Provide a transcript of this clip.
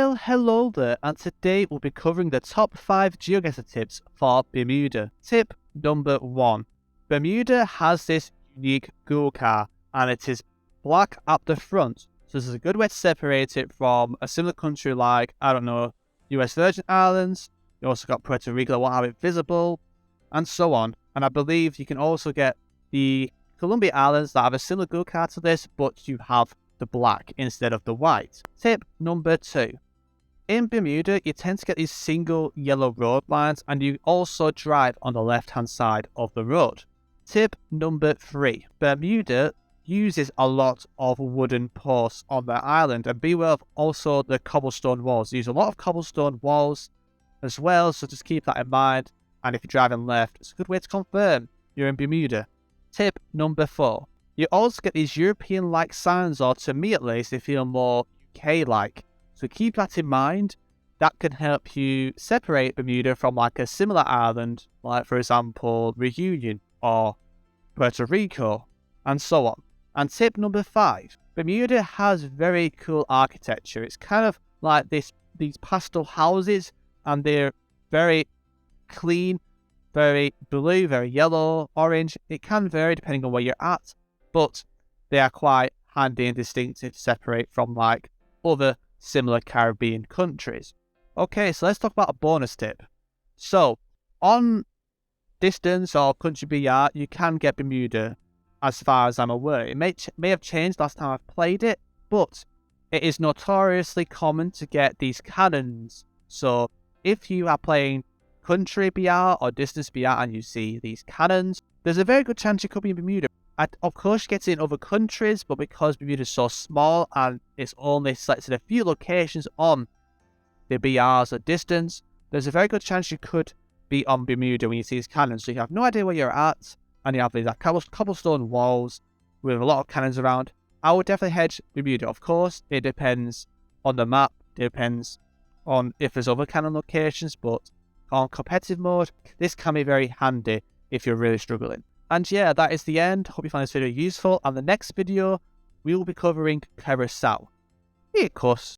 Well, hello there, and today we'll be covering the top 5 GeoGuessr tips for Bermuda. Tip number 1. Bermuda has this unique ghoul car, and it is black at the front, so this is a good way to separate it from a similar country like, I don't know, US Virgin Islands. You also got Puerto Rico that won't have it visible, and so on. And I believe you can also get the Columbia Islands that have a similar ghoul car to this, but you have the black instead of the white. Tip number 2. In Bermuda, you tend to get these single yellow road lines, and you also drive on the left-hand side of the road. Tip number 3. Bermuda uses a lot of wooden posts on their island, and beware of also the cobblestone walls. They use a lot of cobblestone walls as well, so just keep that in mind. And if you're driving left, it's a good way to confirm you're in Bermuda. Tip number 4. You also get these European-like signs, or to me at least, they feel more UK-like. So keep that in mind. That can help you separate Bermuda from like a similar island, like for example, Reunion or Puerto Rico, and so on. And tip number 5. Bermuda has very cool architecture. It's kind of like these pastel houses, and they're very clean, very blue, very yellow, orange. It can vary depending on where you're at, but they are quite handy and distinctive to separate from like other similar Caribbean countries. Okay, so let's talk about a bonus tip. So on distance or country BR, you can get Bermuda as far as I'm aware. It may have changed last time I've played it, but it is notoriously common to get these cannons. So if you are playing country BR or distance BR and you see these cannons, there's a very good chance you could be in Bermuda. And of course, you get it in other countries, but because Bermuda is so small and it's only selected a few locations on the BRs at distance, there's a very good chance you could be on Bermuda when you see these cannons. So you have no idea where you're at, and you have these like cobblestone walls with a lot of cannons around. I would definitely hedge Bermuda. Of course, it depends on the map, it depends on if there's other cannon locations, but on competitive mode, this can be very handy if you're really struggling. And yeah, that is the end. Hope you find this video useful. And the next video, we will be covering Curacao. Of course.